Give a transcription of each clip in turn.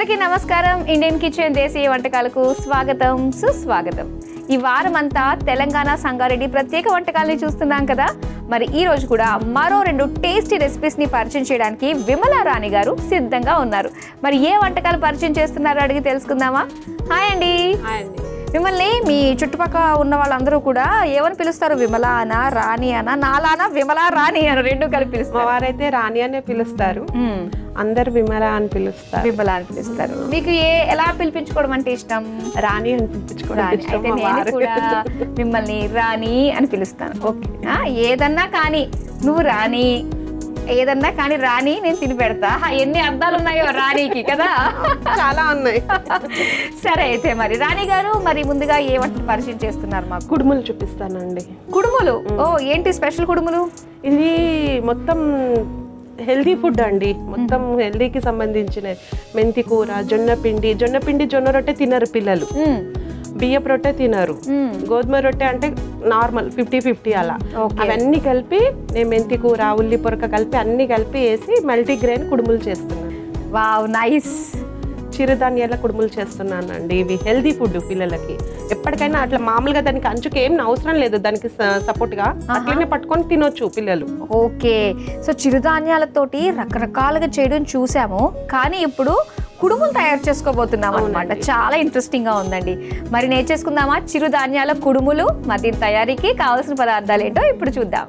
అందరికీ నమస్కారం. Indian kitchen దేశీయ వంటకాలకు స్వాగతం, సుస్వాగతం. ఈ వారం అంతా తెలంగాణ సంగారెడ్డి ప్రత్యేక వంటకాలని చూస్తున్నాం కదా. మరి ఈ రోజు కూడా మరో 2 టేస్టీ రెసిపీస్ ని పరిచయం చేయడానికి విమలా రాణి గారు సిద్ధంగా ఉన్నారు. మరి ఏ వంటకాలు పరిచయం చేస్తున్నారో అడిగి తెలుసుకుందామా? హాయ్ అండి. మిమ్మల్ని మీ చుట్టుపక్కల ఉన్న వాళ్ళందరూ కూడా ఏమని పిలుస్తారు? విమలా అనా, రాణి అనా, నాలానా, విమలా రాణి అని 2 కలిపి పిలుస్తారు. వారైతే రాణి అనే పిలుస్తారు, అందరు విమలా అని పిలుస్తారు. విమలా అని పిలుస్తారు. మీకు ఎలా పిలిపించుకోవడం అంటే ఇష్టం? రాణి అని పిలిపించుకోవడం ఇష్టం. అయితే నేను కూడా మిమ్మల్ని రాణి అని పిలుస్తాను. ఓకే, ఏదన్నా కానీ నువ్వు రాణి, ఏదన్నా కానీ రాణి నేను తిని పెడతా. ఎన్ని అర్థాలు ఉన్నాయో రాణికి కదా, చాలా ఉన్నాయి. సరే అయితే మరి రాణి గారు, మరి ముందుగా ఏ వంట పరిచయం చేస్తున్నారు మాకు? కుడుములు చూపిస్తానండి. కుడుములు? ఓ, ఏంటి స్పెషల్ కుడుములు? ఇది మొత్తం హెల్దీ ఫుడ్ అండి, మొత్తం హెల్దీకి సంబంధించిన మెంతి కూర, జొన్న పిండి జొన్న రొట్టె తినరు పిల్లలు, బియ్యపు రొట్టె తినరు, గోధుమ రొట్టె అంటే నార్మల్ 50-50 అలా. అవన్నీ కలిపి నేను మెంతి కూర, ఉల్లి పొరక కలిపి అన్ని కలిపి వేసి మల్టీ గ్రెయిన్ కుడుములు చేస్తున్నాను. Wow, nice. చిరుధాన్యాల కుడుములు చేస్తున్నాను అండి. ఇవి హెల్దీ ఫుడ్ పిల్లలకి. ఎప్పటికైనా అట్లా మామూలుగా దానికి అంచుకి ఏం అవసరం లేదు, దానికి సపోర్ట్ గా అట్లనే పట్టుకొని తినొచ్చు పిల్లలు. ఓకే, సో చిరుధాన్యాలతోటి రకరకాలుగా చేయడం చూసాము, కానీ ఇప్పుడు కుడుములు తయారు చేసుకోబోతున్నాం అనమాట. చాలా ఇంట్రెస్టింగ్ గా ఉందండి. మరి నేర్చేసుకుందామా చిరుధాన్యాల కుడుములు? మరి దీని తయారీకి కావాల్సిన పదార్థాలు ఏంటో ఇప్పుడు చూద్దాం.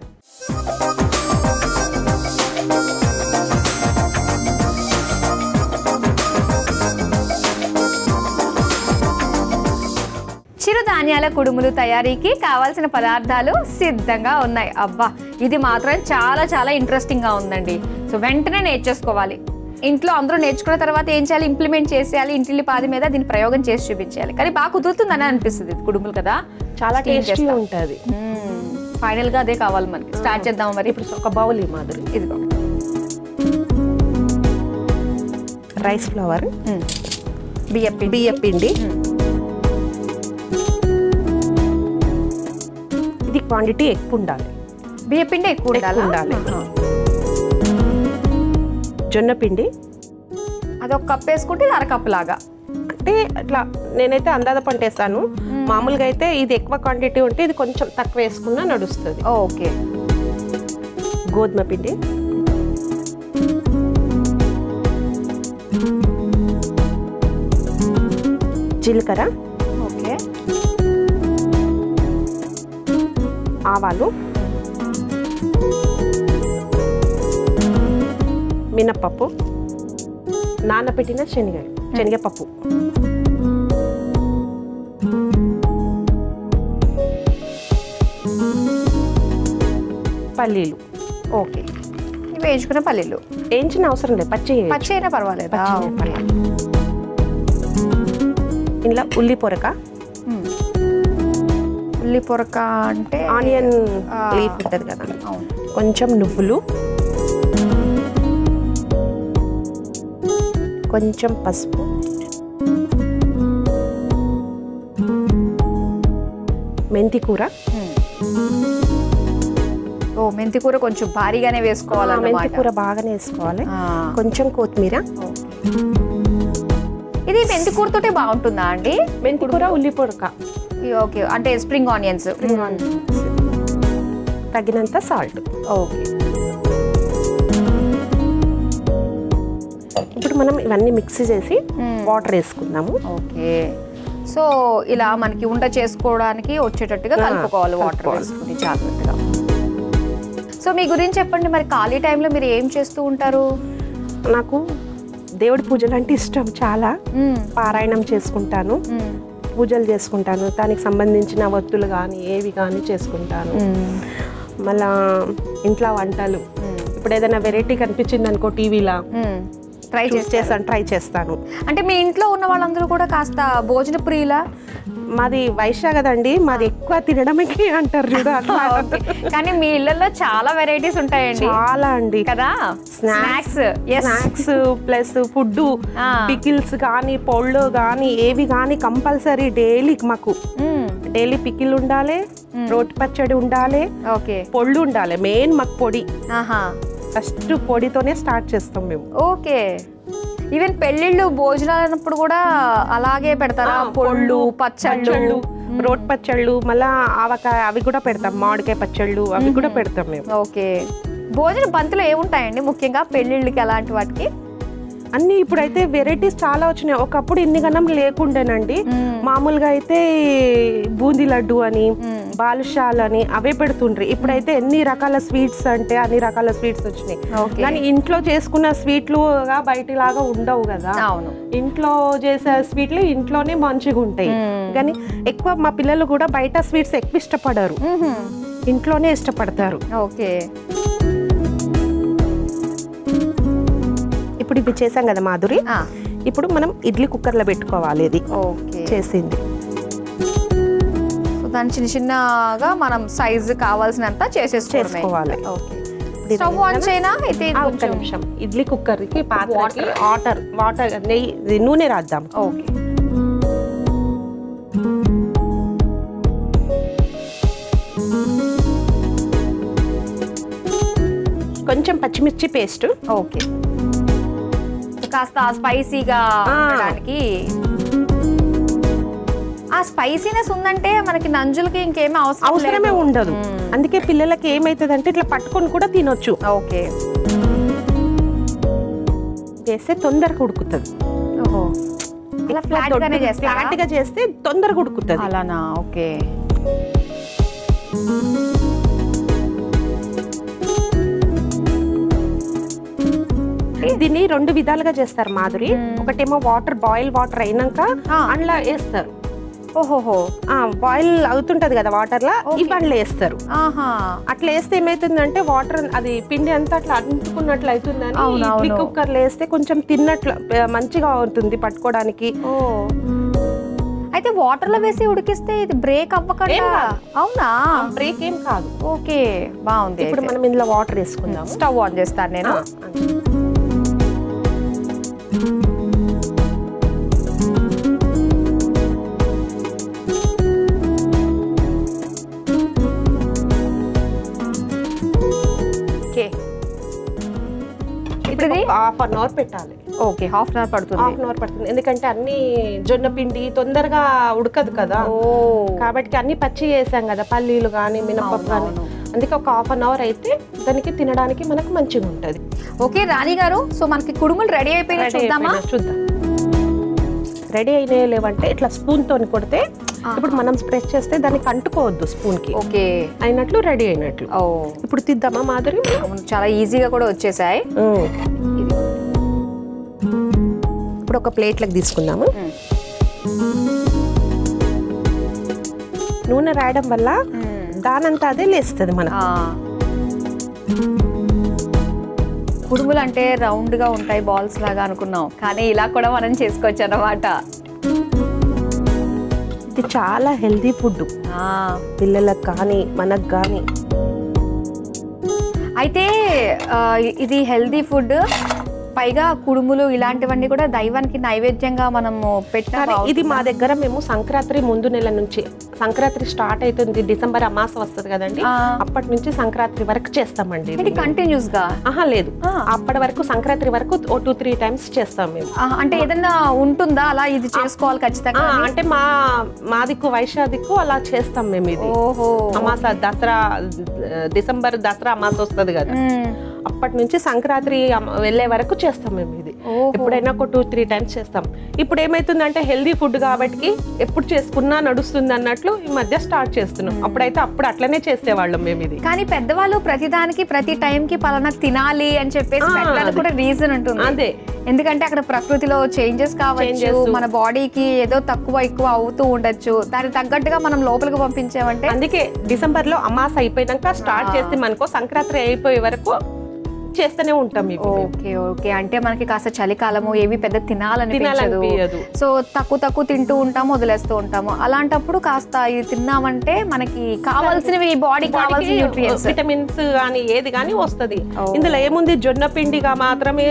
చిరుధాన్యాల కుడుములు తయారీకి కావాల్సిన పదార్థాలు సిద్ధంగా ఉన్నాయి. అబ్బా, ఇది మాత్రం చాలా చాలా ఇంట్రెస్టింగ్ గా ఉందండి. సో వెంటనే నేర్చేసుకోవాలి. ఇంట్లో అందరూ నేర్చుకున్న తర్వాత ఏం చేయాలి? ఇంప్లిమెంట్ చేసేయాలి. ఇంటిల్లి పాది మీద దీన్ని ప్రయోగం చేసి చూపించాలి. కానీ బాగా కుదురుతుందని అనిపిస్తుంది కుడుములు కదా, చాలా టేస్టీ ఉంటుంది. ఫైనల్ గా అదే కావాలి మనకి. స్టార్ట్ చేద్దాం మరి. ఇప్పుడు ఒక బౌల్ ఈ మాదిరి, ఇదిగో రైస్ ఫ్లవర్, బియ్యం పిండి. ఇది క్వాంటిటీ ఎక్కువ ఉండాలి, బియ్యం పిండి ఎక్కువ ఉండాలి. జొన్న పిండి అదొక కప్ వేసుకుంటే ఇది అరకప్పు లాగా. అంటే అట్లా నేనైతే అందాజ పంటేస్తాను. మామూలుగా అయితే ఇది ఎక్కువ క్వాంటిటీ ఉంటే ఇది కొంచెం తక్కువ వేసుకున్నా నడుస్తుంది. ఓకే. గోధుమ పిండి, జీలకర్ర, ఓకే, ఆవాలు, మినప్పప్పు, నానబెట్టిన శనగపప్పు, పల్లీలు. ఓకే, ఇవి వేయించుకున్న పల్లీలు. వేయించిన అవసరం లేదు, పచ్చి అయినా పర్వాలేదు. ఇలా ఉల్లి పొరక. ఉల్లి పొరక అంటే ఆనియన్ లీఫ్ ఉంటుంది కదా. కొంచెం నువ్వులు, కొంచెం పసుపు, మెంతి కూర. ఓ, మెంతి కూర కొంచెం భారీగానే వేసుకోవాలి. మెంతి కూర బాగానే వేసుకోవాలి. కొంచెం కొత్తిమీర. ఇది మెంతి కూరతోటే బాగుంటుందా అండి? మెంతి కూర, ఉల్లి పొరక. ఓకే, అంటే స్ప్రింగ్ ఆనియన్స్. తగినంత సాల్ట్. ఓకే. ఇప్పుడు మనం ఇవన్నీ మిక్స్ చేసి వాటర్ వేసుకుందాము. ఓకే, సో ఇలా మనకి ఉండ చేసుకోవడానికి వచ్చేటట్టుగా కలుపుకోవాలి వాటర్ వేసుకుని జాగ్రత్తగా. సో మీ గురించి చెప్పండి, మరి ఖాళీ టైంలో మీరు ఏం చేస్తూ ఉంటారు? నాకు దేవుడి పూజలు అంటే ఇష్టం చాలా. పారాయణం చేసుకుంటాను, పూజలు చేసుకుంటాను, దానికి సంబంధించిన వత్తులు కానీ ఏవి కానీ చేసుకుంటాను. మళ్ళా ఇంట్లో వంటలు, ఇప్పుడు ఏదైనా వెరైటీ కనిపించింది అనుకో టీవీలో, ట్రై చేస్తాను. అంటే మీ ఇంట్లో ఉన్న వాళ్ళందరూ కూడా కాస్త భోజన ప్రియులా? మాది వైశ్య కదండి, మాది ఎక్కువ తినడమే అంటారు చూడు. కానీ మీ ఇళ్లలో చాలా వెరైటీస్ ఉంటాయండి. చాలా అండి కదా. స్నాక్స్ ప్లస్ ఫుడ్, పికిల్స్ కానీ పళ్ళు కానీ ఏవి కానీ కంపల్సరీ డైలీ మాకు. డైలీ పికిల్ ఉండాలి, రోటి పచ్చడి ఉండాలి, పొళ్ళు ఉండాలి. మెయిన్ మాకు పొడి. ఫస్ట్ పొడితోనే స్టార్ట్ చేస్తాం మేము. ఓకే, ఈవెన్ పెళ్లిళ్ళు భోజనాలప్పుడు కూడా అలాగే పెడతారా? పొళ్ళు, పచ్చళ్ళు, రోట్ పచ్చళ్ళు, మళ్ళా ఆవకాయ అవి కూడా పెడతాం, మామిడికాయ పచ్చళ్ళు అవి కూడా పెడతాం మేము. ఓకే. భోజన బంతులు ఏముంటాయండి ముఖ్యంగా పెళ్లిళ్ళకి అలాంటి వాటికి? అన్ని ఇప్పుడైతే వెరైటీస్ చాలా వచ్చినాయి. ఒకప్పుడు ఇన్ని గణం లేకుండేనండి. మామూలుగా అయితే బూందీ లడ్డు అని, బాలుషాలు అని అవే పెడుతుండ్రి. ఇప్పుడైతే ఎన్ని రకాల స్వీట్స్ అంటే అన్ని రకాల స్వీట్స్ వచ్చినాయి. కానీ ఇంట్లో చేసుకున్న స్వీట్లుగా బయటలాగా ఉండవు కదా. ఇంట్లో చేసే స్వీట్లు ఇంట్లోనే మంచిగా ఉంటాయి. కానీ ఎక్కువ మా పిల్లలు కూడా బయట స్వీట్స్ ఎక్కువ ఇష్టపడరు, ఇంట్లోనే ఇష్టపడతారు. ఓకే. ఇప్పుడు ఇవి చేసాం కదా మాధురి, ఇప్పుడు మనం ఇడ్లీ కుక్కర్లో పెట్టుకోవాలి. ఇది చేసింది దాని చిన్న చిన్నగా మనం సైజు కావాల్సినంత చేసేసుకోవాలి. స్టవ్ ఆన్ చేయనా? అయితే ఒక్క నిమిషం, ఇడ్లీ కుక్కర్కి పాత్రకి వాటర్ నెయ్యి నూనె రాద్దాం. ఓకే. కొంచెం పచ్చిమిర్చి పేస్ట్. ఓకే. కాస్త స్పైసీగా ఉండడానికి. ఆ స్పైసీనెస్ ఉందంటే మనకి నంజులకి ఇంకేమీ అవసరమే ఉండదు. అందుకే పిల్లలకి ఏమైతుంది అంటే ఇట్లా పట్టుకొని కూడా తినొచ్చు. ఓకే. చేస్తే తొందరగా ఉడుకుతుంది. ఓహో, ఫ్లాట్ గా చేస్తే తొందరగా ఉడుకుతుంది. అలానా? ఓకే. దీన్ని రెండు విధాలుగా చేస్తారు మాధురి. ఒకటేమో బాయిల్ వాటర్ అయినాక అందులో వేస్తారు. ఓహోహో, బాయిల్ అవుతుంటది కదా వాటర్ లా, ఇవి అందులో వేస్తారు. అట్లా వేస్తే ఏమైతుందంటే వాటర్ అది పిండి అంతా అట్లా అంటుకున్నట్లు అవుతుందని ఇడ్లీ కుక్కర్లో వేస్తే కొంచెం తిన్నట్లు మంచిగా ఉంటుంది పట్టుకోవడానికి. అయితే వాటర్ లో వేసి ఉడికిస్తే ఇది బ్రేక్ అవ్వకుండా? అవునా, బ్రేక్ ఏం కాదు. ఓకే, బాగుంది. ఇప్పుడు మనం ఇందులో వాటర్ వేసుకుందాం. స్టవ్ ఆన్ చేస్తాను నేను. ఇప్పుడు హాఫ్ అన్ అవర్ పెట్టాలి. ఓకే, హాఫ్ అన్ అవర్ పడుతుంది. హాఫ్ అన్ అవర్ పడుతుంది, ఎందుకంటే అన్ని జొన్న పిండి తొందరగా ఉడకదు కదా. కాబట్టి అన్ని పచ్చి వేసాం కదా, పల్లీలు కానీ మినపప్పు కానీ. అందుకే ఒక హాఫ్ అన్ అవర్ అయితే దానికి తినడానికి మనకు మంచిగా ఉంటుంది. ఓకే రాణి గారు, సో మనకి కుడుములు రెడీ అయిపోయినా చూద్దాం. రెడీ అయినాయి లేవంటే ఇట్లా స్పూన్ తోని కొడితే, ఇప్పుడు మనం ప్రెస్ చేస్తే దానికి అంటుకోవద్దు స్పూన్ కి. ఓకే, అయినట్లు రెడీ అయినట్లు. ఇప్పుడు తిద్దామా మాధురి? చాలా ఈజీగా కూడా వచ్చేసాయి. ఇప్పుడు ఒక ప్లేట్లకు తీసుకుందాము. నూనె రాయడం వల్ల దానంతా అదే లేస్తుంది మనకు. కుడుములు అంటే రౌండ్ గా ఉంటాయి, బాల్స్ లాగా అనుకున్నాం, కానీ ఇలా కూడా మనం చేసుకోవచ్చు అన్నమాట. ఇది చాలా హెల్దీ ఫుడ్, పిల్లలకు కానీ మనకు కానీ. అయితే ఇది హెల్దీ ఫుడ్, పైగా కుడుములు ఇలాంటివన్నీ కూడా దైవానికి నైవేద్యంగా మనము పెట్టాలి. ఇది మా దగ్గర మేము సంక్రాంతి ముందు నెల నుంచి, సంక్రాంతి స్టార్ట్ అవుతుంది, డిసెంబర్ అమాస వస్తుంది కదండి, అప్పటి నుంచి సంక్రాంతి వరకు చేస్తామండి. కంటిన్యూస్ గా? లేదు, అప్పటి వరకు సంక్రాంతి వరకు 2-3 టైమ్స్ చేస్తాం మేము. అంటే ఏదన్నా ఉంటుందా అలా ఇది చేసుకోవాలి ఖచ్చితంగా? అంటే మా దిక్కు వైశ్య దిక్కు అలా చేస్తాం మేము. ఇది అమాస, దసరా, డిసెంబర్ దసరా అమాస వస్తుంది కదా, అప్పటి నుంచి సంక్రాంతి వెళ్ళే వరకు చేస్తాం మేము. ఇది ఎప్పుడైనా ఒక 2-3 టైమ్స్ చేస్తాం. ఇప్పుడు ఏమైతుందంటే హెల్దీ ఫుడ్ కాబట్టి ఎప్పుడు చేసుకున్నా నడుస్తుంది అన్నట్లు ఈ మధ్య స్టార్ట్ చేస్తున్నాం. అప్పుడైతే అట్లనే చేసేవాళ్ళం మేము. ఇది కానీ పెద్దవాళ్ళు ప్రతిదానికి ప్రతి టైం కి పలానా తినాలి అని చెప్పేసి పెట్టడానికి కూడా రీజన్ ఉంటుంది. అదే, ఎందుకంటే అక్కడ ప్రకృతిలో చేంజెస్ కావచ్చు, మన బాడీకి ఏదో తక్కువ ఎక్కువ అవుతూ ఉండొచ్చు, దానికి తగ్గట్టుగా మనం లోపలికి పంపించామంటే. అందుకే డిసెంబర్ లో అమాస అయిపోయాక స్టార్ట్ చేస్తే మనకు సంక్రాంతి అయిపోయే వరకు చేస్తూనే ఉంటాం. ఓకే ఓకే, అంటే మనకి కాస్త చలికాలము ఏవి పెద్ద తినాలనిపించదు, సో తక్కువ తింటూ ఉంటాము, వదిలేస్తూ ఉంటాము. అలాంటప్పుడు కాస్త ఇది తిన్నామంటే మనకి కావాల్సినవి, బాడీ కావాల్సిన న్యూట్రియన్స్, విటమిన్స్ కానీ ఏది కానీ వస్తుంది. ఇందులో ఏముంది, జొన్న పిండిగా మాత్రమే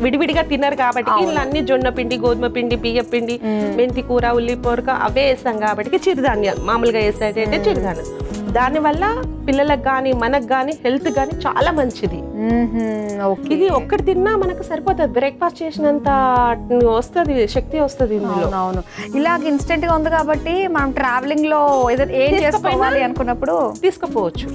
విడివిడిగా తినరు కాబట్టి ఇలా అన్ని జొన్న పిండి, గోధుమ పిండి, బియ్య పిండి, మెంతి కూర, ఉల్లి పొరక అవే వేస్తాం కాబట్టి చిరుధాన్యాలు మామూలుగా వేసేటైతే చిరుధాన్యం. దానివల్ల పిల్లలకు కానీ మనకు కానీ హెల్త్ కానీ చాలా మంచిది. ఇది ఒక్కటి తిన్నా మనకు సరిపోతుంది, బ్రేక్ఫాస్ట్ చేసినంత వస్తుంది, శక్తి వస్తుంది. అవును, ఇలాగ ఇన్స్టెంట్ గా ఉంది కాబట్టి మనం ట్రావెలింగ్ లో ఏం చేసుకోవాలి అనుకున్నప్పుడు తీసుకోవచ్చు.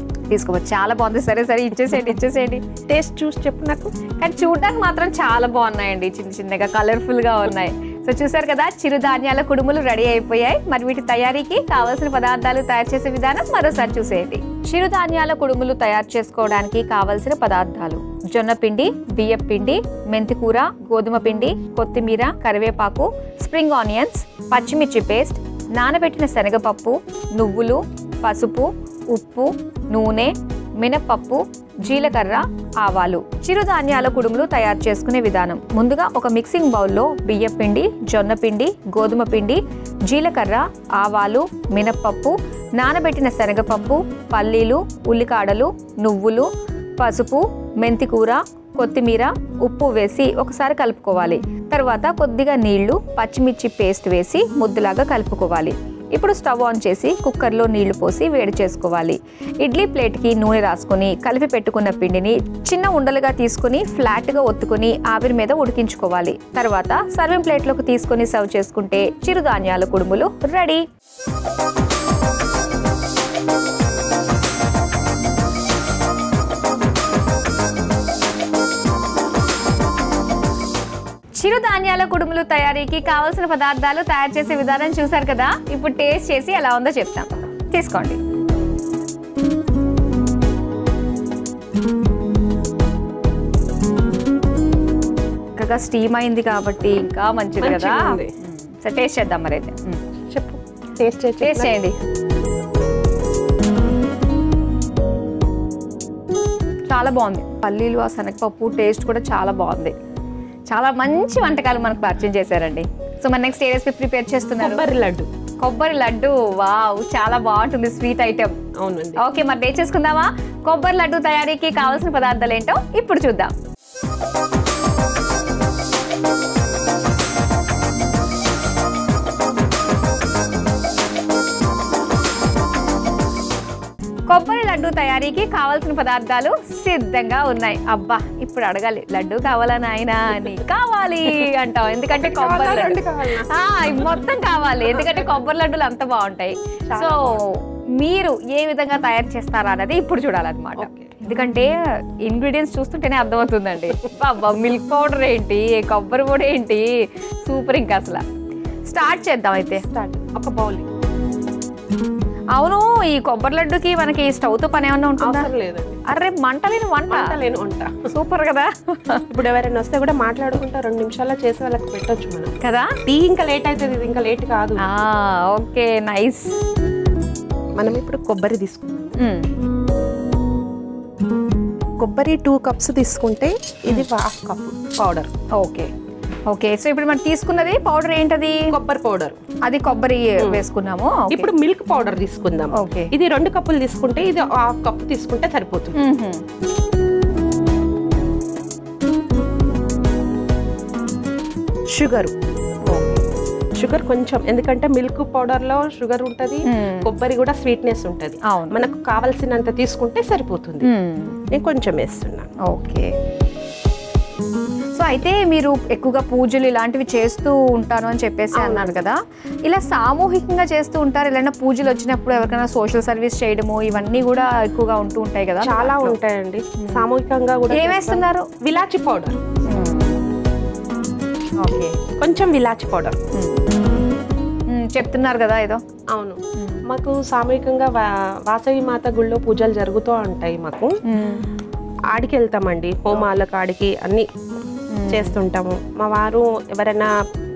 చాలా బాగుంది. సరే ఇచ్చేసేయండి. టేస్ట్ చూసి చెప్పు నాకు. కానీ చూడడానికి మాత్రం చాలా బాగున్నాయండి, చిన్న చిన్నగా కలర్ఫుల్ గా ఉన్నాయి. సో చూసారు కదా, చిరుధాన్యాల కుడుములు రెడీ అయిపోయాయి. మరి వీటి తయారీకి కావాల్సిన పదార్థాలు, తయారు చేసే విధానం మరోసారి చూసేయండి. చిరుధాన్యాల కుడుములు తయారు చేసుకోవడానికి కావలసిన పదార్థాలు: జొన్న పిండి, బియ్యం పిండి, మెంతికూర, గోధుమ పిండి, కొత్తిమీర, కరివేపాకు, స్ప్రింగ్ ఆనియన్స్, పచ్చిమిర్చి పేస్ట్, నానబెట్టిన శనగపప్పు, నువ్వులు, పసుపు, ఉప్పు, నూనె, మినపప్పు, జీలకర్ర, ఆవాలు. చిరుధాన్యాల కుడుములు తయారు చేసుకునే విధానం: ముందుగా ఒక మిక్సింగ్ బౌల్లో బియ్యం పిండి, జొన్న పిండి, గోధుమ పిండి, జీలకర్ర, ఆవాలు, మినపప్పు, నానబెట్టిన శనగపప్పు, పల్లీలు, ఉల్లికాడలు, నువ్వులు, పసుపు, మెంతికూర, కొత్తిమీర, ఉప్పు వేసి ఒకసారి కలుపుకోవాలి. తర్వాత కొద్దిగా నీళ్లు, పచ్చిమిర్చి పేస్ట్ వేసి ముద్దలాగా కలుపుకోవాలి. ఇప్పుడు స్టవ్ ఆన్ చేసి కుక్కర్లో నీళ్లు పోసి వేడి చేసుకోవాలి. ఇడ్లీ ప్లేట్కి నూనె రాసుకొని కలిపి పెట్టుకున్న పిండిని చిన్న ఉండలుగా తీసుకుని ఫ్లాట్గా ఒత్తుకొని ఆవిరి మీద ఉడికించుకోవాలి. తర్వాత సర్వింగ్ ప్లేట్లోకి తీసుకొని సర్వ్ చేసుకుంటే చిరుధాన్యాల కుడుములు రెడీ. చిరుధాన్యాల కుడుములు తయారీకి కావలసిన పదార్థాలు, తయారు చేసే విధానం చూసారు కదా. ఇప్పుడు టేస్ట్ చేసి ఎలా ఉందో చెప్తాం. తీసుకోండి. చక్కగా స్టీమ్ అయింది కాబట్టి ఇంకా మంచిది కదా. సో టేస్ట్ చేద్దాం మరి అయితే. చెప్పు, టేస్ట్ చేయండి. చాలా బాగుంది. పల్లీలు, ఆ శనగపప్పు టేస్ట్ కూడా చాలా బాగుంది. చాలా మంచి వంటకాలు మనకు పరిచయం చేశారండి. సో మన నెక్స్ట్ ఏ రెసిపీ ప్రిపేర్ చేస్తున్నారు? కొబ్బరి లడ్డు. వావ్, చాలా బాగుంటుంది, స్వీట్ ఐటెం. అవునండి. ఓకే, మరి టేస్ట్ చేసుకుందామా? కొబ్బరి లడ్డు తయారీకి కావాల్సిన పదార్థాలు ఏంటో ఇప్పుడు చూద్దాం. కొబ్బరి లడ్డు తయారీకి కావాల్సిన పదార్థాలు సిద్ధంగా ఉన్నాయి. అబ్బా, ఇప్పుడు అడగాలి, లడ్డు కావాలా నాయనా అని. కావాలి అంటాం, ఎందుకంటే కొబ్బరి లడ్డు మొత్తం కావాలి, ఎందుకంటే కొబ్బరి లడ్డులు అంత బాగుంటాయి. సో మీరు ఏ విధంగా తయారు చేస్తారా అన్నది ఇప్పుడు చూడాలన్నమాట. ఎందుకంటే ఇంగ్రీడియంట్స్ చూస్తుంటేనే అర్థమవుతుందండి. బాబా, మిల్క్ పౌడర్ ఏంటి, కొబ్బరి పొడి ఏంటి, సూపర్. ఇంకా అసలు స్టార్ట్ చేద్దాం అయితే. ఒక బౌల్. అవును, ఈ కొబ్బరి లడ్డుకి మనకి స్టవ్ తో పని ఏమన్నా ఉంటుందా? లేదండి. అరే, మంటలేని వంట. సూపర్ కదా. ఇప్పుడు ఎవరైనా వస్తే కూడా మాట్లాడుకుంటా 2 నిమిషాల్లో చేసి వాళ్ళకి పెట్టొచ్చు మనం కదా. టీ ఇంకా లేట్ అవుతుంది, ఇది ఇంకా లేట్ కాదు. Okay, nice. మనం ఇప్పుడు కొబ్బరి తీసుకుందాం. కొబ్బరి 2 కప్స్ తీసుకుంటే ఇది 1/2 కప్పు పౌడర్. ఓకే, సో ఇప్పుడు మనం తీసుకున్నది పౌడర్ ఏంటది? కొబ్బరి పౌడర్. అది కొబ్బరి వేసుకున్నాము. ఇప్పుడు మిల్క్ పౌడర్ తీసుకుందాం. ఇది 2 కప్పులు తీసుకుంటే ఇది 1/2 కప్పు తీసుకుంటే సరిపోతుంది. షుగర్ కొంచెం, ఎందుకంటే మిల్క్ పౌడర్ లో షుగర్ ఉంటది, కొబ్బరి కూడా స్వీట్నెస్ ఉంటది. మనకు కావాల్సినంత తీసుకుంటే సరిపోతుంది. నేను కొంచెం వేస్తున్నాను. ఓకే. సో అయితే మీరు ఎక్కువగా పూజలు ఇలాంటివి చేస్తూ ఉంటాను అని చెప్పేసి అన్నారు కదా. ఇలా సామూహికంగా చేస్తూ ఉంటారు? ఇలా పూజలు వచ్చినప్పుడు ఎవరికైనా సోషల్ సర్వీస్ చేయడము ఇవన్నీ కూడా ఎక్కువగా ఉంటూ ఉంటాయి కదా? చాలా ఉంటాయండి. సామూహికంగా కూడా ఏమేస్తున్నారు? విలాచి పౌడర్. కొంచెం విలాచి పౌడర్ చెప్తున్నారు కదా ఏదో. అవును, మాకు సామూహికంగా వాసవి మాత గుళ్ళో పూజలు జరుగుతూ ఉంటాయి. మాకు ఆడికి వెళ్తామండి, హోమాల కాడికి అన్ని చేస్తుంటాము. మా వారు ఎవరైనా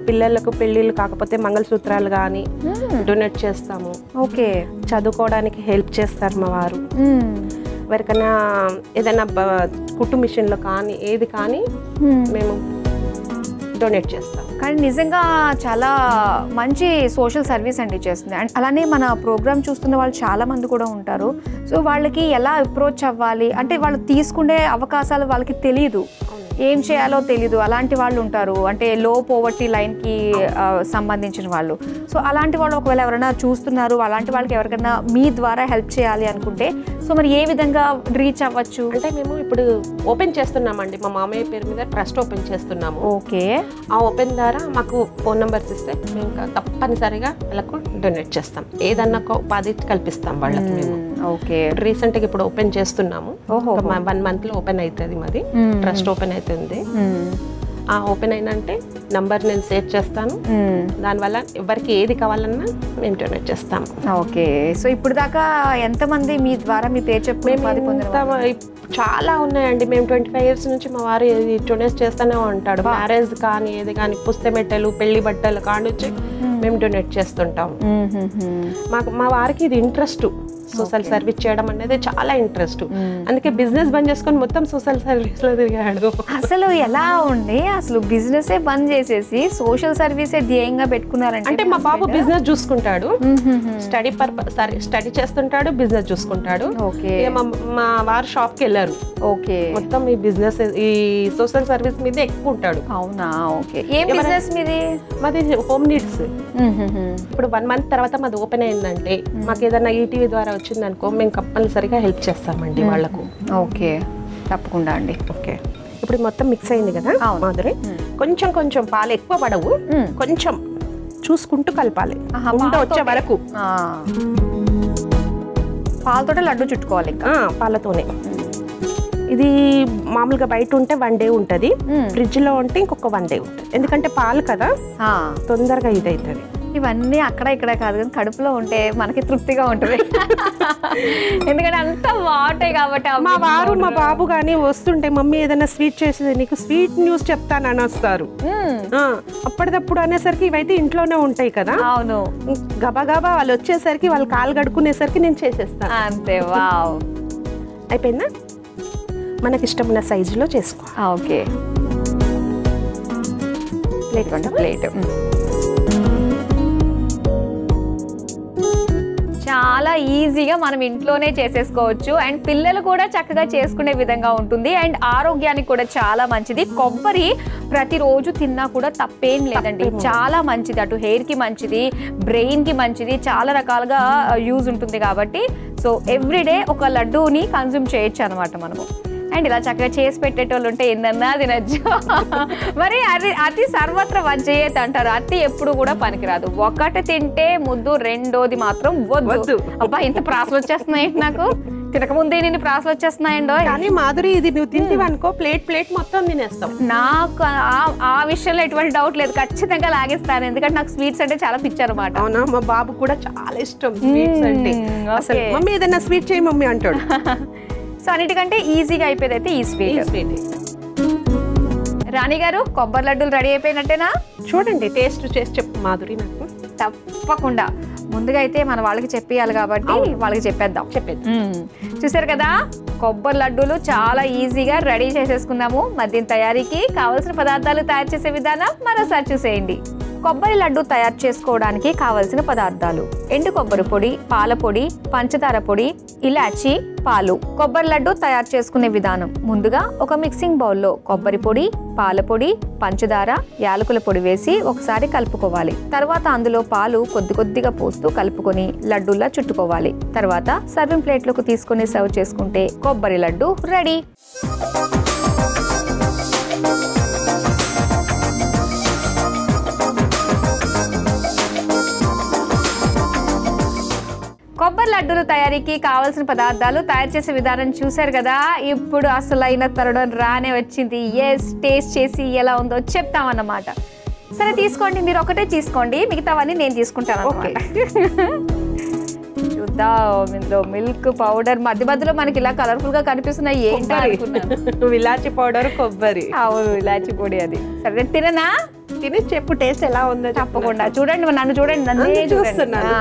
పిల్లలకు పెళ్ళిళ్ళు కాకపోతే మంగళసూత్రాలు కానీ డొనేట్ చేస్తాము. ఓకే, చదువుకోవడానికి హెల్ప్ చేస్తారు మా వారు. ఎవరికైనా ఏదైనా కుట్టు మిషన్లో కానీ ఏది కానీ మేము డొనేట్ చేస్తాం. కానీ నిజంగా చాలా మంచి సోషల్ సర్వీస్ అండి చేస్తుంది. అండ్ అలానే మన ప్రోగ్రామ్ చూస్తున్న వాళ్ళు చాలా మంది కూడా ఉంటారు. సో వాళ్ళకి ఎలా అప్రోచ్ అవ్వాలి అంటే వాళ్ళు తీసుకునే అవకాశాలు వాళ్ళకి తెలియదు. ఏం చేయాలో తెలీదు అలాంటి వాళ్ళు ఉంటారు, అంటే లో పోవర్టీ లైన్కి సంబంధించిన వాళ్ళు. సో అలాంటి వాళ్ళు ఒకవేళ ఎవరైనా చూస్తున్నారు, అలాంటి వాళ్ళకి ఎవరికైనా మీ ద్వారా హెల్ప్ చేయాలి అనుకుంటే సో మరి ఏ విధంగా రీచ్ అవ్వచ్చు? అంటే మేము ఇప్పుడు ఓపెన్ చేస్తున్నామండి, మా మామయ్య పేరు మీద ట్రస్ట్ ఓపెన్ చేస్తున్నాము. ఓకే. ఆ ఓపెన్ ద్వారా మాకు ఫోన్ నెంబర్స్ ఇస్తే మేము తప్పనిసరిగా వాళ్ళకు డొనేట్ చేస్తాం, ఏదన్నా ఉపాధి కల్పిస్తాం వాళ్ళకి మేము. ఓకే. రీసెంట్గా ఇప్పుడు ఓపెన్ చేస్తున్నాము, 1 month లో ఓపెన్ అవుతుంది మాది ట్రస్ట్ ఓపెన్ అవుతుంది. ఆ ఓపెన్ అయినంటే నంబర్ నేను సేవ్ చేస్తాను, దానివల్ల ఎవరికి ఏది కావాలన్నా మేము డొనేట్ చేస్తాము. ఓకే. సో ఇప్పుడు దాకా ఎంతమంది మీ ద్వారా మీ పేరు చెప్పి చాలా ఉన్నాయండి. మేము 25 years నుంచి మా వారు డొనేట్ చేస్తూనే ఉంటాడు. మ్యారేజ్ కానీ ఏది కానీ పుస్తమెట్టెలు పెళ్లి బట్టలు కానుంచి మేము డొనేట్ చేస్తుంటాము. మా వారికి ఇది ఇంట్రెస్ట్, సోషల్ సర్వీస్ చేయడం అనేది చాలా ఇంట్రెస్ట్. అందుకే బిజినెస్ బంద్ చేసుకొని మొత్తం సోషల్ సర్వీస్ లో తిరిగాడు. అసలు ఎలా ఉంది, అసలు బిజినెస్ బంద్ చేసేసి సోషల్ సర్వీసే ధ్యేయంగా పెట్టుకున్నారంటే? అంటే మా బాబు బిజినెస్ చూసుకుంటాడు, స్టడీ చేస్తుంటాడు, బిజినెస్ చూసుకుంటాడు. మా వారు షాప్ కి వెళ్ళారు. ఓకే. మొత్తం ఈ బిజినెస్ ఈ సోషల్ సర్వీస్ మీద ఎక్కువ ఉంటాడు. అవునా? ఓకే. ఏం బిజినెస్ మీది? మాది హోమ్ నీడ్స్. ఇప్పుడు 1 month తర్వాత మాది ఓపెన్ అయిందంటే మాకు ఏదైనా ఈటీవీ ద్వారా వచ్చింది అనుకో మేము కంపల్సరిగా హెల్ప్ చేస్తామండి వాళ్ళకు. ఓకే, తప్పకుండా అండి. ఓకే. ఇప్పుడు మొత్తం మిక్స్ అయింది కదా మాధురి, కొంచెం కొంచెం పాలు ఎక్కువ పడవు, కొంచెం చూసుకుంటూ కలపాలి వచ్చే వరకు. పాలతోటే లడ్డు చుట్టుకోవాలి. పాలతోనే. ఇది మామూలుగా బయట ఉంటే 1 day ఉంటుంది, ఫ్రిడ్జ్ లో ఉంటే ఇంకొక 1 day ఉంటుంది. ఎందుకంటే పాలు కదా తొందరగా ఇది అవుతుంది. ఇవన్నీ అక్కడ ఇక్కడ కాదు కానీ కడుపులో ఉంటే మనకి తృప్తిగా ఉంటుంది, ఎందుకంటే అంత బాగుంటాయి కాబట్టి. మా వారు మా బాబు కానీ వస్తుంటే మమ్మీ ఏదైనా స్వీట్ చేసేది, నీకు స్వీట్ న్యూస్ చెప్తానని వస్తారు. అప్పటిదప్పుడు అనేసరికి ఇవైతే ఇంట్లోనే ఉంటాయి కదా. అవును. గబగబా వాళ్ళు వచ్చేసరికి వాళ్ళు కాలు కడుక్కునేసరికి నేను చేసేస్తాను. అంతే. వావ్. అయిపోయిందా? మనకి ఇష్టమైన సైజులో చేసుకో. ఓకే. ప్లేట్. చాలా ఈజీగా మనం ఇంట్లోనే చేసేసుకోవచ్చు అండ్ పిల్లలు కూడా చక్కగా చేసుకునే విధంగా ఉంటుంది అండ్ ఆరోగ్యానికి కూడా చాలా మంచిది. కొబ్బరి ప్రతిరోజు తిన్నా కూడా తప్పేం లేదండి, చాలా మంచిది. అటు హెయిర్కి మంచిది, బ్రెయిన్కి మంచిది, చాలా రకాలుగా యూజ్ ఉంటుంది కాబట్టి సో ఎవ్రీడే ఒక లడ్డూని కన్జ్యూమ్ చేయొచ్చు అనమాట మనము. అండ్ ఇలా చక్కగా చేసి పెట్టేటోళ్ళు ఉంటే ఎన్నన్నా తినచ్చు. మరి అతి సర్వత్ర వజ్జేయత్ అంటారు, అతి ఎప్పుడు కూడా పనికిరాదు. ఒకటి తింటే ముద్దు, రెండోది మాత్రం వద్దు. అబ్బా ఇంత ప్రాసలు వచ్చేస్తున్నాయి నాకు, తినకముందే నేను ప్రాసలు వచ్చేస్తున్నాయండో. కానీ మాధురి ఇది నువ్వు తింటివనుకో ప్లేట్ మొత్తం తినేస్తాం. నాకు ఆ విషయంలో ఎటువంటి డౌట్ లేదు, ఖచ్చితంగా లాగేస్తాను, ఎందుకంటే నాకు స్వీట్స్ అంటే చాలా పిచ్చి అనమాట. అవునా? మా బాబు కూడా చాలా ఇష్టం స్వీట్స్ అంటే. అసలు మమ్మీ ఏదైనా స్వీట్ చేయి మమ్మీ అంటాడు. సో అన్నిటికంటే ఈజీగా అయిపోయేది అయితే ఈ స్వీట్. రాణి గారు, కొబ్బరి లడ్డూలు రెడీ అయిపోయినట్టేనా? చూడండి, టేస్ట్ చేసి చెప్పు మాధురి నాకు. తప్పకుండా. ముందుగా అయితే మన వాళ్ళకి చెప్పేయాలి కాబట్టి వాళ్ళకి చెప్పేద్దాం. చూసారు కదా, కొబ్బరి లడ్డూలు చాలా ఈజీగా రెడీ చేసేసుకున్నాము. మరి దీని తయారీకి కావలసిన పదార్థాలు తయారు చేసే విధానం మరోసారి చూసేయండి. కొబ్బరి లడ్డు తయారు చేసుకోవడానికి కావలసిన పదార్థాలు: ఎండు కొబ్బరి పొడి, పాల పొడి, పంచదార పొడి, ఇలాచి, పాలు. కొబ్బరి లడ్డు తయారు చేసుకునే విధానం: ముందుగా ఒక మిక్సింగ్ బౌల్లో కొబ్బరి పొడి, పాల పొడి, పంచదార, యాలకుల పొడి వేసి ఒకసారి కలుపుకోవాలి. తర్వాత అందులో పాలు కొద్ది కొద్దిగా పోస్తూ కలుపుకొని లడ్డూలా చుట్టుకోవాలి. తర్వాత సర్వింగ్ ప్లేట్లోకి తీసుకొని సర్వ్ చేసుకుంటే కొబ్బరి లడ్డు రెడీ. కొబ్బరి లడ్డూల తయారీకి కావాల్సిన పదార్థాలు, తయారు చేసే విధానం చూశారు కదా. ఇప్పుడు అసలైన తరుణం రానే వచ్చింది. ఎస్, టేస్ట్ చేసి ఎలా ఉందో చెప్తామన్నమాట. సరే తీసుకోండి, మీరు ఒకటే తీసుకోండి, మిగతావన్నీ నేను తీసుకుంటాను. చూద్దాం. ఇందులో మిల్క్ పౌడర్ మధ్య మధ్యలో మనకి ఇలా కలర్ఫుల్ గా కనిపిస్తున్నాయి. ఏంటో అనుకున్నాను. ఇలాచి పౌడర్, కొబ్బరి. అవును, ఇలాచి పొడి. అది సరే, తిననా? తిని చెప్పు టేస్ట్ ఎలా ఉందో. తప్పకుండా. చూడండి, నన్ను చూడండి, నన్నే చూస్తున్నాను.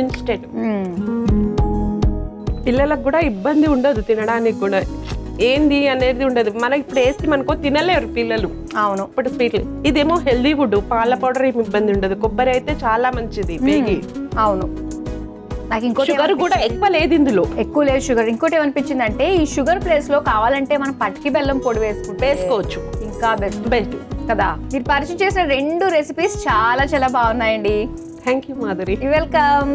ఇన్స్టెంట్. పిల్లలకు కూడా ఇబ్బంది ఉండదు, తినడానికి కూడా ఏంది అనేది ఉండదు. మనకి ఇప్పుడు వేస్తే మనకో తినలేరు పిల్లలు. అవును. ఇప్పుడు స్వీట్లు ఇదేమో హెల్దీ ఫుడ్, పాల పౌడర్ ఏమి ఇబ్బంది ఉండదు. కొబ్బరి అయితే చాలా మంచిది పేగి. అవును. నాకు ఇంకోటి షుగర్ కూడా ఎక్కువ లేదు ఇందులో, ఎక్కువ లేదు షుగర్. ఇంకోటి ఏమనిపించింది అంటే ఈ షుగర్ ప్లేస్ లో కావాలంటే మనం పటికి బెల్లం పొడి వేసుకోవచ్చు, ఇంకా బెస్ట్ బెస్ట్ కదా. మీరు పరిచయం చేసిన 2 రెసిపీస్ చాలా చాలా బాగున్నాయండి. Thank you Madhuri. Welcome.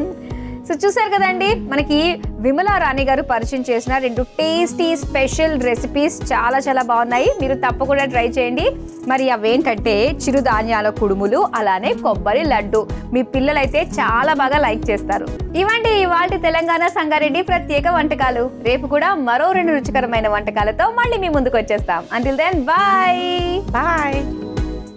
So చూసారు కదండి, మనకి విమలా రాణి గారు పరిచయం చేసిన 2 టేస్టీ స్పెషల్ రెసిపీస్ చాలా చాలా బాగున్నాయి. మీరు తప్పకుండా ట్రై చేయండి. మరి అవేంటంటే చిరుధాన్యాల కుడుములు, అలానే కొబ్బరి లడ్డు. మీ పిల్లలైతే చాలా బాగా లైక్ చేస్తారు. ఇవండి ఇవాల్టి తెలంగాణ సంగారెడ్డి ప్రత్యేక వంటకాలు. రేపు కూడా మరో 2 రుచికరమైన వంటకాలతో మళ్ళీ మీ ముందుకు వచ్చేస్తాం. Until then bye.